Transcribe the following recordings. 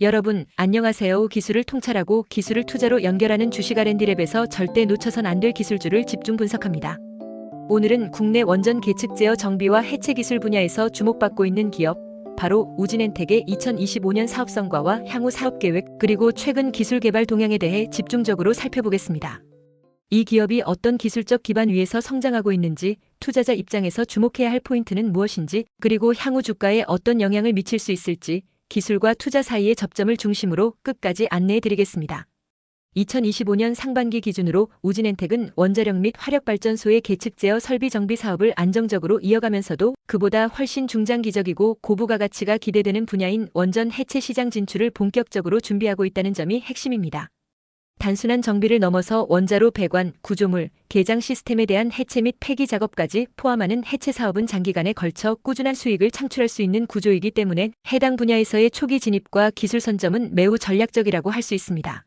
여러분, 안녕하세요. 기술을 통찰하고 기술을 투자로 연결하는 주식 R&D랩에서 절대 놓쳐선 안 될 기술주를 집중 분석합니다. 오늘은 국내 원전 계측 제어 정비와 해체 기술 분야에서 주목받고 있는 기업, 바로 우진엔텍의 2025년 사업성과와 향후 사업계획, 그리고 최근 기술 개발 동향에 대해 집중적으로 살펴보겠습니다. 이 기업이 어떤 기술적 기반 위에서 성장하고 있는지, 투자자 입장에서 주목해야 할 포인트는 무엇인지, 그리고 향후 주가에 어떤 영향을 미칠 수 있을지, 기술과 투자 사이의 접점을 중심으로 끝까지 안내해 드리겠습니다. 2025년 상반기 기준으로 우진엔텍은 원자력 및 화력발전소의 계측 제어 설비 정비 사업을 안정적으로 이어가면서도 그보다 훨씬 중장기적이고 고부가 가치가 기대되는 분야인 원전 해체 시장 진출을 본격적으로 준비하고 있다는 점이 핵심입니다. 단순한 정비를 넘어서 원자로 배관, 구조물, 개장 시스템에 대한 해체 및 폐기 작업까지 포함하는 해체 사업은 장기간에 걸쳐 꾸준한 수익을 창출할 수 있는 구조이기 때문에 해당 분야에서의 초기 진입과 기술 선점은 매우 전략적이라고 할 수 있습니다.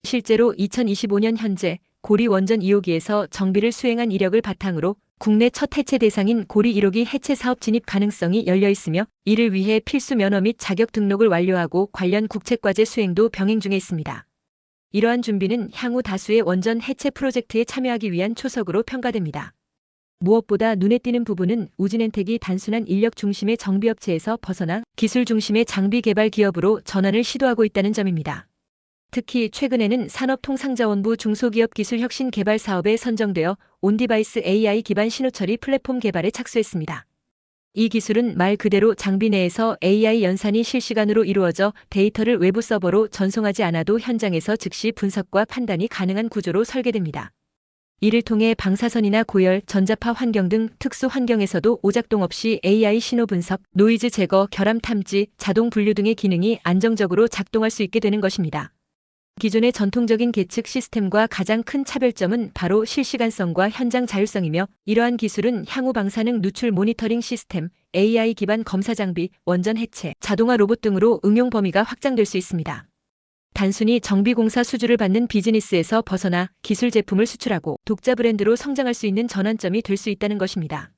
실제로 2025년 현재 고리 원전 2호기에서 정비를 수행한 이력을 바탕으로 국내 첫 해체 대상인 고리 1호기 해체 사업 진입 가능성이 열려 있으며 이를 위해 필수 면허 및 자격 등록을 완료하고 관련 국책과제 수행도 병행 중에 있습니다. 이러한 준비는 향후 다수의 원전 해체 프로젝트에 참여하기 위한 초석으로 평가됩니다. 무엇보다 눈에 띄는 부분은 우진엔텍이 단순한 인력 중심의 정비업체에서 벗어나 기술 중심의 장비 개발 기업으로 전환을 시도하고 있다는 점입니다. 특히 최근에는 산업통상자원부 중소기업 기술 혁신 개발 사업에 선정되어 온디바이스 AI 기반 신호처리 플랫폼 개발에 착수했습니다. 이 기술은 말 그대로 장비 내에서 AI 연산이 실시간으로 이루어져 데이터를 외부 서버로 전송하지 않아도 현장에서 즉시 분석과 판단이 가능한 구조로 설계됩니다. 이를 통해 방사선이나 고열, 전자파 환경 등 특수 환경에서도 오작동 없이 AI 신호 분석, 노이즈 제거, 결함 탐지, 자동 분류 등의 기능이 안정적으로 작동할 수 있게 되는 것입니다. 기존의 전통적인 계측 시스템과 가장 큰 차별점은 바로 실시간성과 현장 자율성이며 이러한 기술은 향후 방사능 누출 모니터링 시스템, AI 기반 검사 장비, 원전 해체, 자동화 로봇 등으로 응용 범위가 확장될 수 있습니다. 단순히 정비공사 수주를 받는 비즈니스에서 벗어나 기술 제품을 수출하고 독자 브랜드로 성장할 수 있는 전환점이 될 수 있다는 것입니다.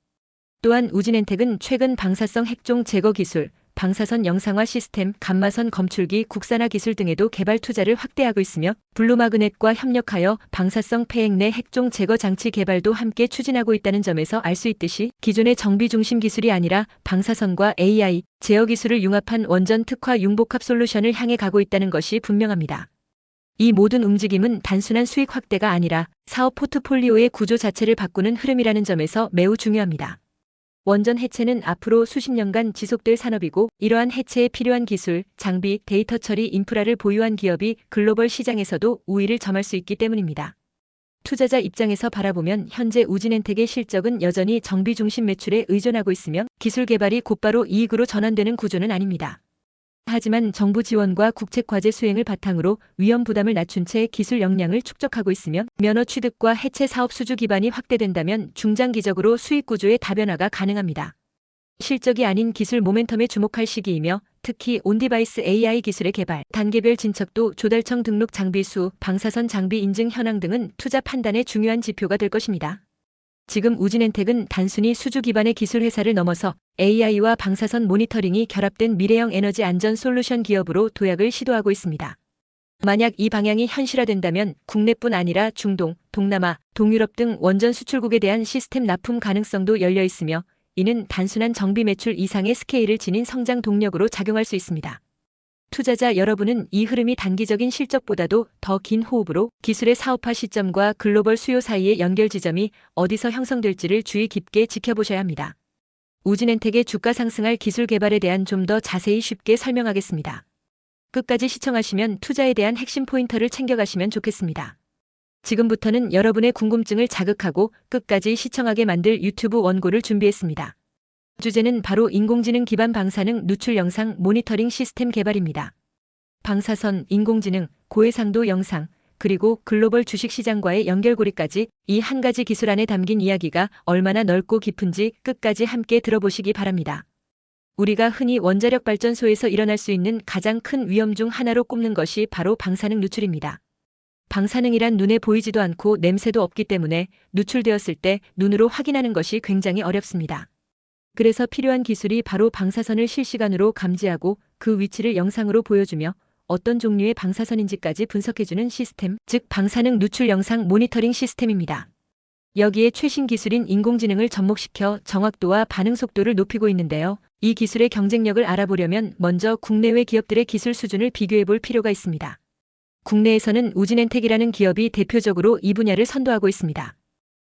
또한 우진엔텍은 최근 방사성 핵종 제거 기술, 방사선 영상화 시스템, 감마선 검출기 국산화 기술 등에도 개발 투자를 확대하고 있으며 블루마그넷과 협력하여 방사성 폐핵 내 핵종 제거 장치 개발도 함께 추진하고 있다는 점에서 알 수 있듯이 기존의 정비 중심 기술이 아니라 방사선과 AI, 제어 기술을 융합한 원전 특화 융복합 솔루션을 향해 가고 있다는 것이 분명합니다. 이 모든 움직임은 단순한 수익 확대가 아니라 사업 포트폴리오의 구조 자체를 바꾸는 흐름이라는 점에서 매우 중요합니다. 원전 해체는 앞으로 수십 년간 지속될 산업이고 이러한 해체에 필요한 기술, 장비, 데이터 처리 인프라를 보유한 기업이 글로벌 시장에서도 우위를 점할 수 있기 때문입니다. 투자자 입장에서 바라보면 현재 우진엔텍의 실적은 여전히 정비 중심 매출에 의존하고 있으며 기술 개발이 곧바로 이익으로 전환되는 구조는 아닙니다. 하지만 정부 지원과 국책 과제 수행을 바탕으로 위험 부담을 낮춘 채 기술 역량을 축적하고 있으며 면허 취득과 해체 사업 수주 기반이 확대된다면 중장기적으로 수익 구조의 다변화가 가능합니다. 실적이 아닌 기술 모멘텀에 주목할 시기이며 특히 온디바이스 AI 기술의 개발, 단계별 진척도 조달청 등록 장비 수, 방사선 장비 인증 현황 등은 투자 판단의 중요한 지표가 될 것입니다. 지금 우진엔텍은 단순히 수주 기반의 기술 회사를 넘어서 AI와 방사선 모니터링이 결합된 미래형 에너지 안전 솔루션 기업으로 도약을 시도하고 있습니다. 만약 이 방향이 현실화된다면 국내뿐 아니라 중동, 동남아, 동유럽 등 원전 수출국에 대한 시스템 납품 가능성도 열려 있으며 이는 단순한 정비 매출 이상의 스케일을 지닌 성장 동력으로 작용할 수 있습니다. 투자자 여러분은 이 흐름이 단기적인 실적보다도 더 긴 호흡으로 기술의 사업화 시점과 글로벌 수요 사이의 연결 지점이 어디서 형성될지를 주의 깊게 지켜보셔야 합니다. 우진엔텍의 주가 상승할 기술 개발에 대한 좀 더 자세히 쉽게 설명하겠습니다. 끝까지 시청하시면 투자에 대한 핵심 포인터를 챙겨가시면 좋겠습니다. 지금부터는 여러분의 궁금증을 자극하고 끝까지 시청하게 만들 유튜브 원고를 준비했습니다. 주제는 바로 인공지능 기반 방사능 누출 영상 모니터링 시스템 개발입니다. 방사선, 인공지능, 고해상도 영상, 그리고 글로벌 주식시장과의 연결고리까지 이 한 가지 기술 안에 담긴 이야기가 얼마나 넓고 깊은지 끝까지 함께 들어보시기 바랍니다. 우리가 흔히 원자력 발전소에서 일어날 수 있는 가장 큰 위험 중 하나로 꼽는 것이 바로 방사능 누출입니다. 방사능이란 눈에 보이지도 않고 냄새도 없기 때문에 누출되었을 때 눈으로 확인하는 것이 굉장히 어렵습니다. 그래서 필요한 기술이 바로 방사선을 실시간으로 감지하고 그 위치를 영상으로 보여주며 어떤 종류의 방사선인지까지 분석해주는 시스템, 즉 방사능 누출 영상 모니터링 시스템입니다. 여기에 최신 기술인 인공지능을 접목시켜 정확도와 반응 속도를 높이고 있는데요. 이 기술의 경쟁력을 알아보려면 먼저 국내외 기업들의 기술 수준을 비교해 볼 필요가 있습니다. 국내에서는 우진엔텍이라는 기업이 대표적으로 이 분야를 선도하고 있습니다.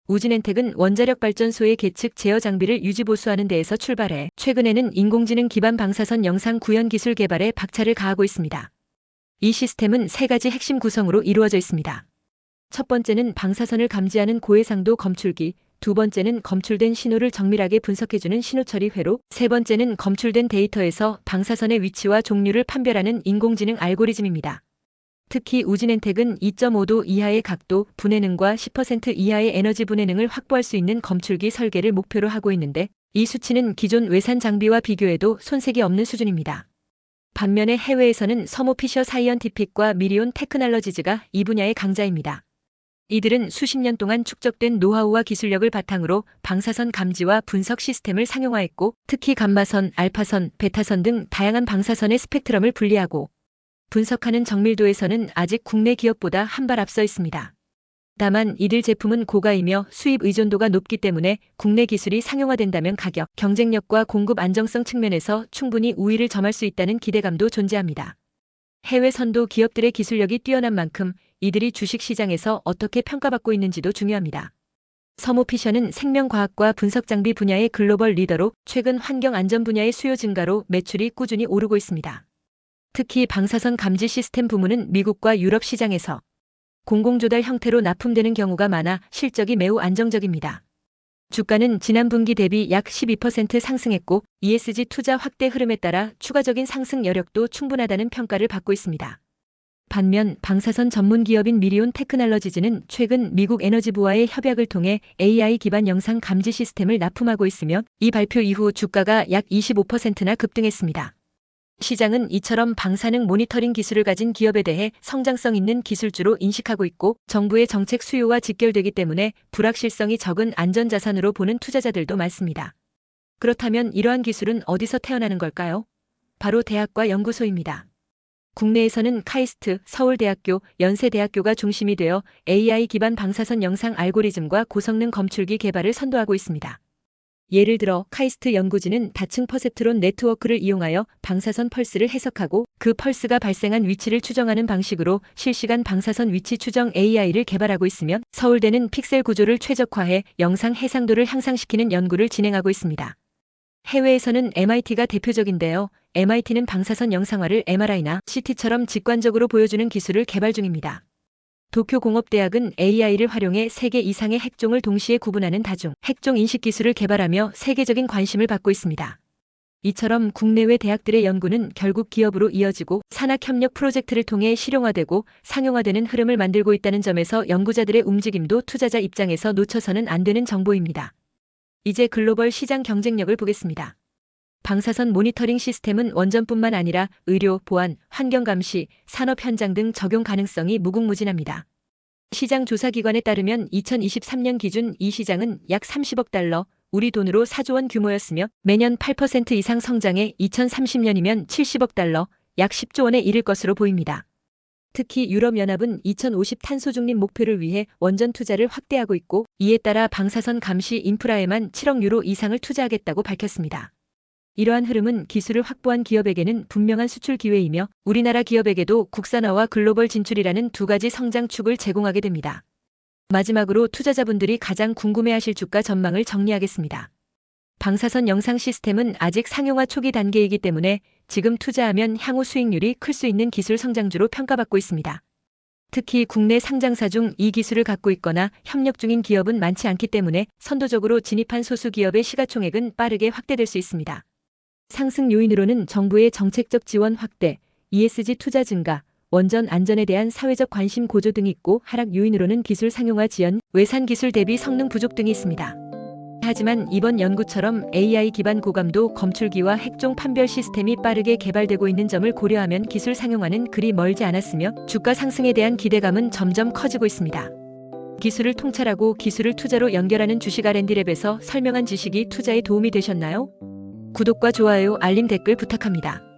우진엔텍은 원자력 발전소의 계측 제어 장비를 유지보수하는 데에서 출발해 최근에는 인공지능 기반 방사선 영상 구현 기술 개발에 박차를 가하고 있습니다. 이 시스템은 세 가지 핵심 구성으로 이루어져 있습니다. 첫 번째는 방사선을 감지하는 고해상도 검출기, 두 번째는 검출된 신호를 정밀하게 분석해주는 신호처리 회로, 세 번째는 검출된 데이터에서 방사선의 위치와 종류를 판별하는 인공지능 알고리즘입니다. 특히 우진엔텍은 2.5도 이하의 각도 분해능과 10% 이하의 에너지 분해능을 확보할 수 있는 검출기 설계를 목표로 하고 있는데 이 수치는 기존 외산 장비와 비교해도 손색이 없는 수준입니다. 반면에 해외에서는 서모피셔 사이언티픽과 미리온 테크놀로지즈가 이 분야의 강자입니다. 이들은 수십 년 동안 축적된 노하우와 기술력을 바탕으로 방사선 감지와 분석 시스템을 상용화했고 특히 감마선, 알파선, 베타선 등 다양한 방사선의 스펙트럼을 분리하고 분석하는 정밀도에서는 아직 국내 기업보다 한 발 앞서 있습니다. 다만 이들 제품은 고가이며 수입 의존도가 높기 때문에 국내 기술이 상용화된다면 가격, 경쟁력과 공급 안정성 측면에서 충분히 우위를 점할 수 있다는 기대감도 존재합니다. 해외 선도 기업들의 기술력이 뛰어난 만큼 이들이 주식시장에서 어떻게 평가받고 있는지도 중요합니다. 서모피셔는 생명과학과 분석장비 분야의 글로벌 리더로 최근 환경안전 분야의 수요 증가로 매출이 꾸준히 오르고 있습니다. 특히 방사선 감지 시스템 부문은 미국과 유럽 시장에서 공공조달 형태로 납품되는 경우가 많아 실적이 매우 안정적입니다. 주가는 지난 분기 대비 약 12% 상승했고 ESG 투자 확대 흐름에 따라 추가적인 상승 여력도 충분하다는 평가를 받고 있습니다. 반면 방사선 전문 기업인 미리온 테크놀로지즈는 최근 미국 에너지부와의 협약을 통해 AI 기반 영상 감지 시스템을 납품하고 있으며 이 발표 이후 주가가 약 25%나 급등했습니다. 시장은 이처럼 방사능 모니터링 기술을 가진 기업에 대해 성장성 있는 기술주로 인식하고 있고 정부의 정책 수요와 직결되기 때문에 불확실성이 적은 안전자산으로 보는 투자자들도 많습니다. 그렇다면 이러한 기술은 어디서 태어나는 걸까요? 바로 대학과 연구소입니다. 국내에서는 카이스트, 서울대학교, 연세대학교가 중심이 되어 AI 기반 방사선 영상 알고리즘과 고성능 검출기 개발을 선도하고 있습니다. 예를 들어 카이스트 연구진은 다층 퍼셉트론 네트워크를 이용하여 방사선 펄스를 해석하고 그 펄스가 발생한 위치를 추정하는 방식으로 실시간 방사선 위치 추정 AI를 개발하고 있으며 서울대는 픽셀 구조를 최적화해 영상 해상도를 향상시키는 연구를 진행하고 있습니다. 해외에서는 MIT가 대표적인데요. MIT는 방사선 영상화를 MRI나 CT처럼 직관적으로 보여주는 기술을 개발 중입니다. 도쿄공업대학은 AI를 활용해 3개 이상의 핵종을 동시에 구분하는 다중 핵종 인식 기술을 개발하며 세계적인 관심을 받고 있습니다. 이처럼 국내외 대학들의 연구는 결국 기업으로 이어지고 산학협력 프로젝트를 통해 실용화되고 상용화되는 흐름을 만들고 있다는 점에서 연구자들의 움직임도 투자자 입장에서 놓쳐서는 안 되는 정보입니다. 이제 글로벌 시장 경쟁력을 보겠습니다. 방사선 모니터링 시스템은 원전뿐만 아니라 의료, 보안, 환경감시, 산업 현장 등 적용 가능성이 무궁무진합니다. 시장 조사기관에 따르면 2023년 기준 이 시장은 약 30억 달러, 우리 돈으로 4조 원 규모였으며 매년 8% 이상 성장해 2030년이면 70억 달러, 약 10조 원에 이를 것으로 보입니다. 특히 유럽연합은 2050 탄소 중립 목표를 위해 원전 투자를 확대하고 있고 이에 따라 방사선 감시 인프라에만 7억 유로 이상을 투자하겠다고 밝혔습니다. 이러한 흐름은 기술을 확보한 기업에게는 분명한 수출 기회이며 우리나라 기업에게도 국산화와 글로벌 진출이라는 두 가지 성장 축을 제공하게 됩니다. 마지막으로 투자자분들이 가장 궁금해하실 주가 전망을 정리하겠습니다. 방사선 영상 시스템은 아직 상용화 초기 단계이기 때문에 지금 투자하면 향후 수익률이 클 수 있는 기술 성장주로 평가받고 있습니다. 특히 국내 상장사 중 이 기술을 갖고 있거나 협력 중인 기업은 많지 않기 때문에 선도적으로 진입한 소수 기업의 시가총액은 빠르게 확대될 수 있습니다. 상승 요인으로는 정부의 정책적 지원 확대, ESG 투자 증가, 원전 안전에 대한 사회적 관심 고조 등이 있고 하락 요인으로는 기술 상용화 지연, 외산 기술 대비 성능 부족 등이 있습니다. 하지만 이번 연구처럼 AI 기반 고감도 검출기와 핵종 판별 시스템이 빠르게 개발되고 있는 점을 고려하면 기술 상용화는 그리 멀지 않았으며 주가 상승에 대한 기대감은 점점 커지고 있습니다. 기술을 통찰하고 기술을 투자로 연결하는 주식 R&D랩에서 설명한 지식이 투자에 도움이 되셨나요? 구독과 좋아요, 알림 댓글 부탁합니다.